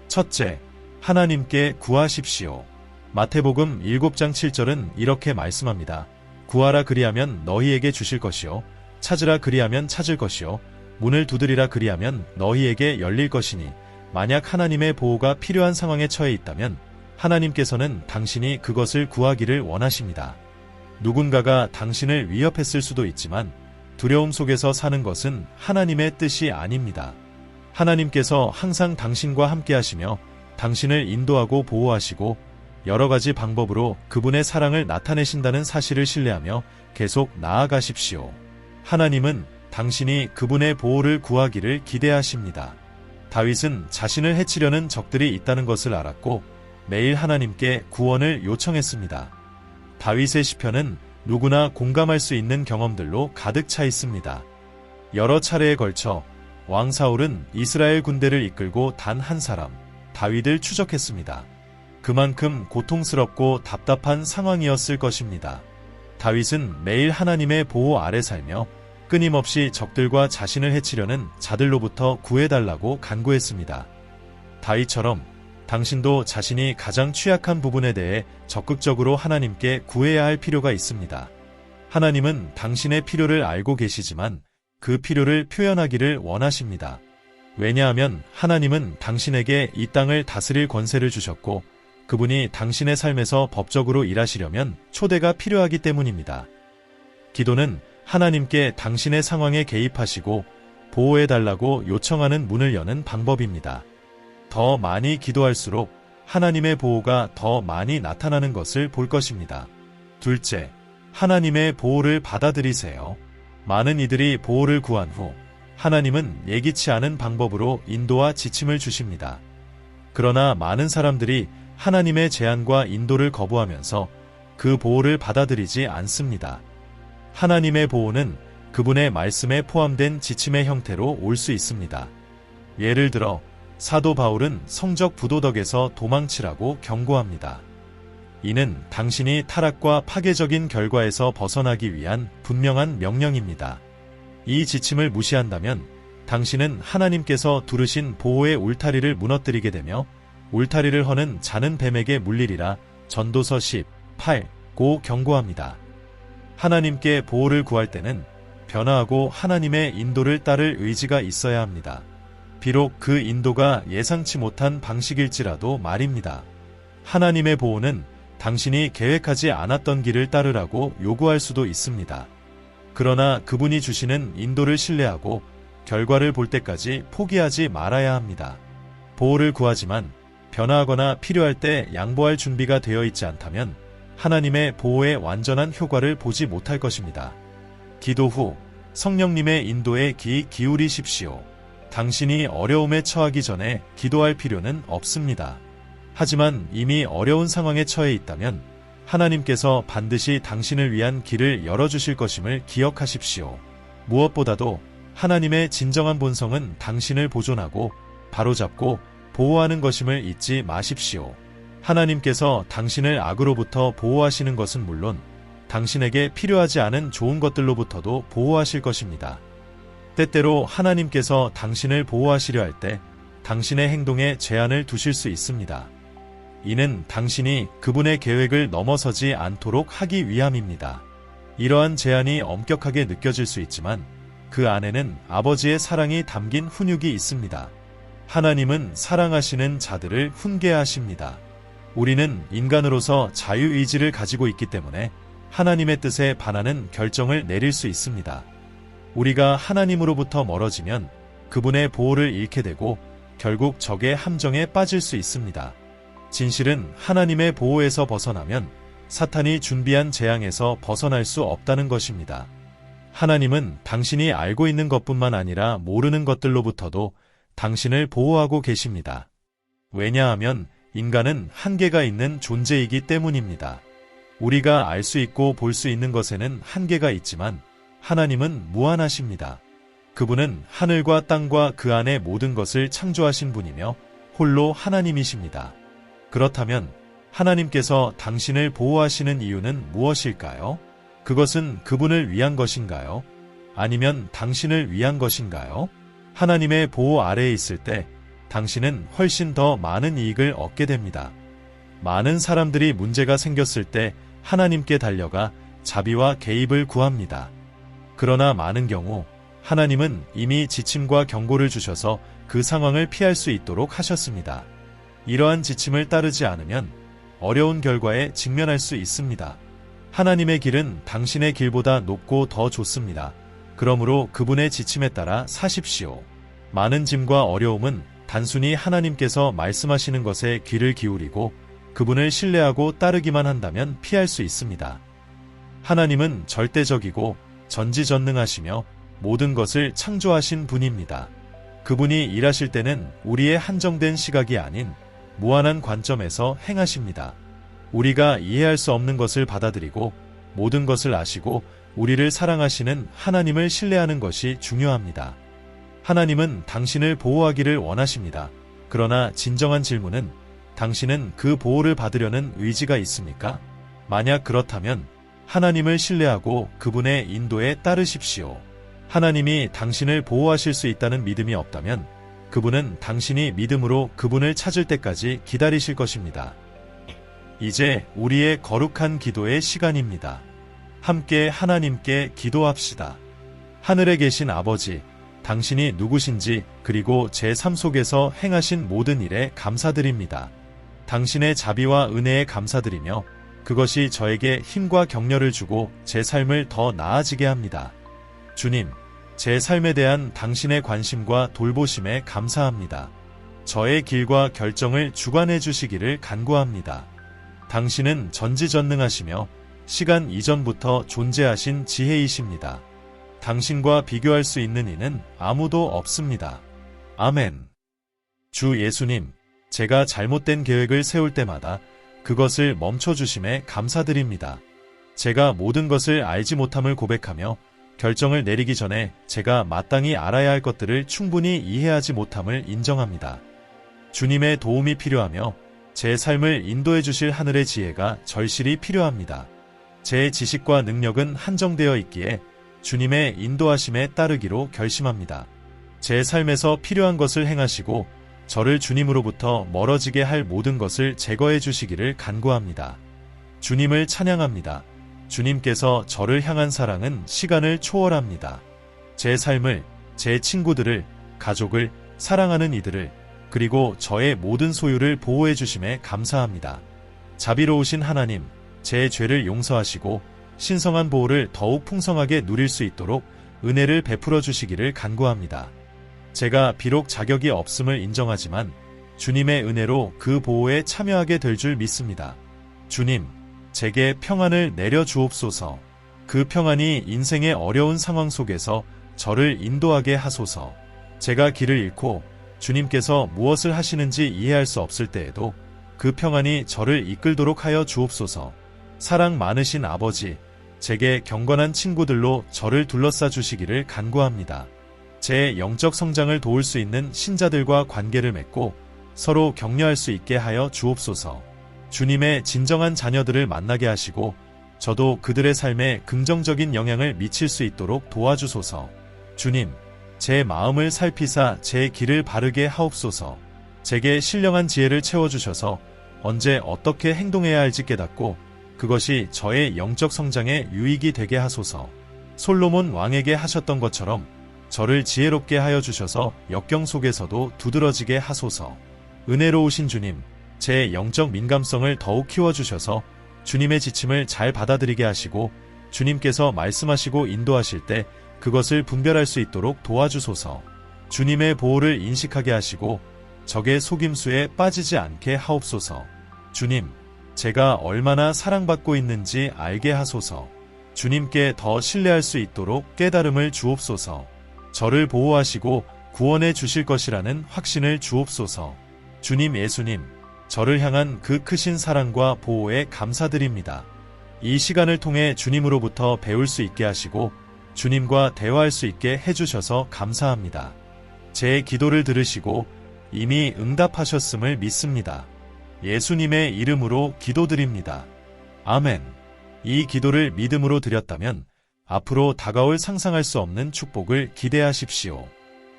첫째, 하나님께 구하십시오. 마태복음 7장 7절은 이렇게 말씀합니다. 구하라 그리하면 너희에게 주실 것이요 찾으라 그리하면 찾을 것이요 문을 두드리라 그리하면 너희에게 열릴 것이니 만약 하나님의 보호가 필요한 상황에 처해 있다면 하나님께서는 당신이 그것을 구하기를 원하십니다. 누군가가 당신을 위협했을 수도 있지만 두려움 속에서 사는 것은 하나님의 뜻이 아닙니다. 하나님께서 항상 당신과 함께 하시며 당신을 인도하고 보호하시고 여러 가지 방법으로 그분의 사랑을 나타내신다는 사실을 신뢰하며 계속 나아가십시오. 하나님은 당신이 그분의 보호를 구하기를 기대하십니다. 다윗은 자신을 해치려는 적들이 있다는 것을 알았고 매일 하나님께 구원을 요청했습니다. 다윗의 시편은 누구나 공감할 수 있는 경험들로 가득 차 있습니다. 여러 차례에 걸쳐 왕 사울은 이스라엘 군대를 이끌고 단 한 사람, 다윗을 추적했습니다. 그만큼 고통스럽고 답답한 상황이었을 것입니다. 다윗은 매일 하나님의 보호 아래 살며 끊임없이 적들과 자신을 해치려는 자들로부터 구해달라고 간구했습니다. 다윗처럼 당신도 자신이 가장 취약한 부분에 대해 적극적으로 하나님께 구해야 할 필요가 있습니다. 하나님은 당신의 필요를 알고 계시지만 그 필요를 표현하기를 원하십니다. 왜냐하면 하나님은 당신에게 이 땅을 다스릴 권세를 주셨고 그분이 당신의 삶에서 법적으로 일하시려면 초대가 필요하기 때문입니다. 기도는 하나님께 당신의 상황에 개입하시고 보호해달라고 요청하는 문을 여는 방법입니다. 더 많이 기도할수록 하나님의 보호가 더 많이 나타나는 것을 볼 것입니다. 둘째, 하나님의 보호를 받아들이세요. 많은 이들이 보호를 구한 후 하나님은 예기치 않은 방법으로 인도와 지침을 주십니다. 그러나 많은 사람들이 하나님의 제안과 인도를 거부하면서 그 보호를 받아들이지 않습니다. 하나님의 보호는 그분의 말씀에 포함된 지침의 형태로 올 수 있습니다. 예를 들어 사도 바울은 성적 부도덕에서 도망치라고 경고합니다. 이는 당신이 타락과 파괴적인 결과에서 벗어나기 위한 분명한 명령입니다. 이 지침을 무시한다면 당신은 하나님께서 두르신 보호의 울타리를 무너뜨리게 되며 울타리를 허는 자는 뱀에게 물리리라 전도서 10:8고 경고합니다. 하나님께 보호를 구할 때는 변화하고 하나님의 인도를 따를 의지가 있어야 합니다. 비록 그 인도가 예상치 못한 방식일지라도 말입니다. 하나님의 보호는 당신이 계획하지 않았던 길을 따르라고 요구할 수도 있습니다. 그러나 그분이 주시는 인도를 신뢰하고 결과를 볼 때까지 포기하지 말아야 합니다. 보호를 구하지만 변화하거나 필요할 때 양보할 준비가 되어 있지 않다면 하나님의 보호의 완전한 효과를 보지 못할 것입니다. 기도 후 성령님의 인도에 귀 기울이십시오. 당신이 어려움에 처하기 전에 기도할 필요는 없습니다. 하지만 이미 어려운 상황에 처해 있다면 하나님께서 반드시 당신을 위한 길을 열어주실 것임을 기억하십시오. 무엇보다도 하나님의 진정한 본성은 당신을 보존하고 바로잡고 보호하는 것임을 잊지 마십시오. 하나님께서 당신을 악으로부터 보호하시는 것은 물론 당신에게 필요하지 않은 좋은 것들로부터도 보호하실 것입니다. 때때로 하나님께서 당신을 보호하시려 할 때 당신의 행동에 제한을 두실 수 있습니다. 이는 당신이 그분의 계획을 넘어서지 않도록 하기 위함입니다. 이러한 제한이 엄격하게 느껴질 수 있지만 그 안에는 아버지의 사랑이 담긴 훈육이 있습니다. 하나님은 사랑하시는 자들을 훈계하십니다. 우리는 인간으로서 자유의지를 가지고 있기 때문에 하나님의 뜻에 반하는 결정을 내릴 수 있습니다. 우리가 하나님으로부터 멀어지면 그분의 보호를 잃게 되고 결국 적의 함정에 빠질 수 있습니다. 진실은 하나님의 보호에서 벗어나면 사탄이 준비한 재앙에서 벗어날 수 없다는 것입니다. 하나님은 당신이 알고 있는 것뿐만 아니라 모르는 것들로부터도 당신을 보호하고 계십니다. 왜냐하면 인간은 한계가 있는 존재이기 때문입니다. 우리가 알 수 있고 볼 수 있는 것에는 한계가 있지만 하나님은 무한하십니다. 그분은 하늘과 땅과 그 안의 모든 것을 창조하신 분이며 홀로 하나님이십니다. 그렇다면 하나님께서 당신을 보호하시는 이유는 무엇일까요? 그것은 그분을 위한 것인가요? 아니면 당신을 위한 것인가요? 하나님의 보호 아래에 있을 때 당신은 훨씬 더 많은 이익을 얻게 됩니다. 많은 사람들이 문제가 생겼을 때 하나님께 달려가 자비와 개입을 구합니다. 그러나 많은 경우 하나님은 이미 지침과 경고를 주셔서 그 상황을 피할 수 있도록 하셨습니다. 이러한 지침을 따르지 않으면 어려운 결과에 직면할 수 있습니다. 하나님의 길은 당신의 길보다 높고 더 좋습니다. 그러므로 그분의 지침에 따라 사십시오. 많은 짐과 어려움은 단순히 하나님께서 말씀하시는 것에 귀를 기울이고 그분을 신뢰하고 따르기만 한다면 피할 수 있습니다. 하나님은 절대적이고 전지전능하시며 모든 것을 창조하신 분입니다. 그분이 일하실 때는 우리의 한정된 시각이 아닌 무한한 관점에서 행하십니다. 우리가 이해할 수 없는 것을 받아들이고 모든 것을 아시고 우리를 사랑하시는 하나님을 신뢰하는 것이 중요합니다. 하나님은 당신을 보호하기를 원하십니다. 그러나 진정한 질문은 당신은 그 보호를 받으려는 의지가 있습니까? 만약 그렇다면 하나님을 신뢰하고 그분의 인도에 따르십시오. 하나님이 당신을 보호하실 수 있다는 믿음이 없다면 그분은 당신이 믿음으로 그분을 찾을 때까지 기다리실 것입니다. 이제 우리의 거룩한 기도의 시간입니다. 함께 하나님께 기도합시다. 하늘에 계신 아버지, 당신이 누구신지 그리고 제 삶 속에서 행하신 모든 일에 감사드립니다. 당신의 자비와 은혜에 감사드리며 그것이 저에게 힘과 격려를 주고 제 삶을 더 나아지게 합니다. 주님, 제 삶에 대한 당신의 관심과 돌보심에 감사합니다. 저의 길과 결정을 주관해 주시기를 간구합니다. 당신은 전지전능하시며 시간 이전부터 존재하신 지혜이십니다. 당신과 비교할 수 있는 이는 아무도 없습니다. 아멘. 주 예수님, 제가 잘못된 계획을 세울 때마다 그것을 멈춰주심에 감사드립니다. 제가 모든 것을 알지 못함을 고백하며 결정을 내리기 전에 제가 마땅히 알아야 할 것들을 충분히 이해하지 못함을 인정합니다. 주님의 도움이 필요하며 제 삶을 인도해 주실 하늘의 지혜가 절실히 필요합니다. 제 지식과 능력은 한정되어 있기에 주님의 인도하심에 따르기로 결심합니다. 제 삶에서 필요한 것을 행하시고 저를 주님으로부터 멀어지게 할 모든 것을 제거해 주시기를 간구합니다. 주님을 찬양합니다. 주님께서 저를 향한 사랑은 시간을 초월합니다. 제 삶을, 제 친구들을, 가족을, 사랑하는 이들을, 그리고 저의 모든 소유를 보호해 주심에 감사합니다. 자비로우신 하나님, 제 죄를 용서하시고 신성한 보호를 더욱 풍성하게 누릴 수 있도록 은혜를 베풀어 주시기를 간구합니다. 제가 비록 자격이 없음을 인정하지만 주님의 은혜로 그 보호에 참여하게 될 줄 믿습니다. 주님, 제게 평안을 내려 주옵소서. 그 평안이 인생의 어려운 상황 속에서 저를 인도하게 하소서. 제가 길을 잃고 주님께서 무엇을 하시는지 이해할 수 없을 때에도 그 평안이 저를 이끌도록 하여 주옵소서. 사랑 많으신 아버지, 제게 경건한 친구들로 저를 둘러싸 주시기를 간구합니다. 제 영적 성장을 도울 수 있는 신자들과 관계를 맺고 서로 격려할 수 있게 하여 주옵소서. 주님의 진정한 자녀들을 만나게 하시고 저도 그들의 삶에 긍정적인 영향을 미칠 수 있도록 도와주소서. 주님, 제 마음을 살피사 제 길을 바르게 하옵소서. 제게 신령한 지혜를 채워주셔서 언제 어떻게 행동해야 할지 깨닫고 그것이 저의 영적 성장에 유익이 되게 하소서. 솔로몬 왕에게 하셨던 것처럼 저를 지혜롭게 하여 주셔서 역경 속에서도 두드러지게 하소서. 은혜로우신 주님, 제 영적 민감성을 더욱 키워주셔서 주님의 지침을 잘 받아들이게 하시고 주님께서 말씀하시고 인도하실 때 그것을 분별할 수 있도록 도와주소서. 주님의 보호를 인식하게 하시고 적의 속임수에 빠지지 않게 하옵소서. 주님, 제가 얼마나 사랑받고 있는지 알게 하소서. 주님께 더 신뢰할 수 있도록 깨달음을 주옵소서. 저를 보호하시고 구원해 주실 것이라는 확신을 주옵소서. 주님 예수님, 저를 향한 그 크신 사랑과 보호에 감사드립니다. 이 시간을 통해 주님으로부터 배울 수 있게 하시고 주님과 대화할 수 있게 해주셔서 감사합니다. 제 기도를 들으시고 이미 응답하셨음을 믿습니다. 예수님의 이름으로 기도드립니다. 아멘. 이 기도를 믿음으로 드렸다면 앞으로 다가올 상상할 수 없는 축복을 기대하십시오.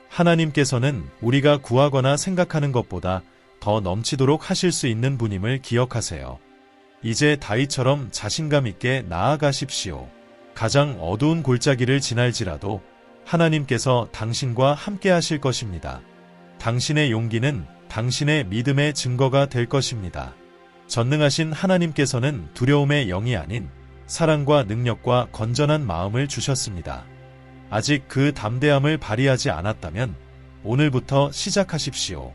하나님께서는 우리가 구하거나 생각하는 것보다 더 넘치도록 하실 수 있는 분임을 기억하세요. 이제 다윗처럼 자신감 있게 나아가십시오. 가장 어두운 골짜기를 지날지라도 하나님께서 당신과 함께 하실 것입니다. 당신의 용기는 당신의 믿음의 증거가 될 것입니다. 전능하신 하나님께서는 두려움의 영이 아닌 사랑과 능력과 건전한 마음을 주셨습니다. 아직 그 담대함을 발휘하지 않았다면 오늘부터 시작하십시오.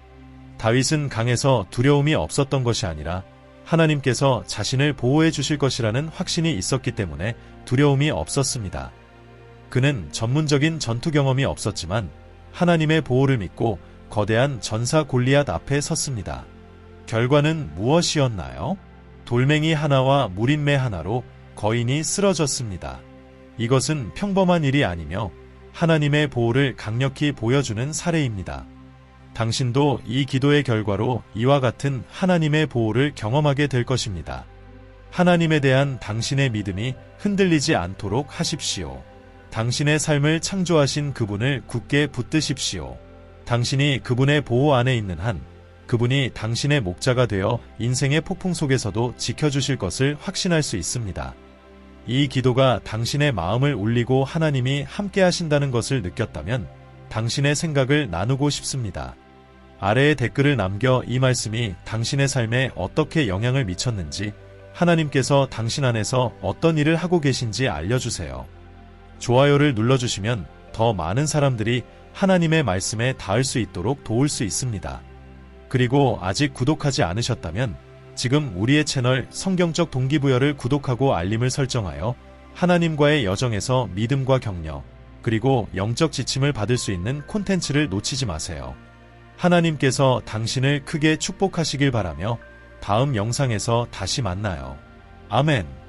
다윗은 강에서 두려움이 없었던 것이 아니라 하나님께서 자신을 보호해 주실 것이라는 확신이 있었기 때문에 두려움이 없었습니다. 그는 전문적인 전투 경험이 없었지만 하나님의 보호를 믿고 거대한 전사 골리앗 앞에 섰습니다. 결과는 무엇이었나요? 돌멩이 하나와 무린매 하나로 거인이 쓰러졌습니다. 이것은 평범한 일이 아니며 하나님의 보호를 강력히 보여주는 사례입니다. 당신도 이 기도의 결과로 이와 같은 하나님의 보호를 경험하게 될 것입니다. 하나님에 대한 당신의 믿음이 흔들리지 않도록 하십시오. 당신의 삶을 창조하신 그분을 굳게 붙드십시오. 당신이 그분의 보호 안에 있는 한 그분이 당신의 목자가 되어 인생의 폭풍 속에서도 지켜주실 것을 확신할 수 있습니다. 이 기도가 당신의 마음을 울리고 하나님이 함께 하신다는 것을 느꼈다면 당신의 생각을 나누고 싶습니다. 아래에 댓글을 남겨 이 말씀이 당신의 삶에 어떻게 영향을 미쳤는지, 하나님께서 당신 안에서 어떤 일을 하고 계신지 알려주세요. 좋아요를 눌러주시면 더 많은 사람들이 하나님의 말씀에 닿을 수 있도록 도울 수 있습니다. 그리고 아직 구독하지 않으셨다면 지금 우리의 채널 성경적 동기부여를 구독하고 알림을 설정하여 하나님과의 여정에서 믿음과 격려, 그리고 영적 지침을 받을 수 있는 콘텐츠를 놓치지 마세요. 하나님께서 당신을 크게 축복하시길 바라며 다음 영상에서 다시 만나요. 아멘.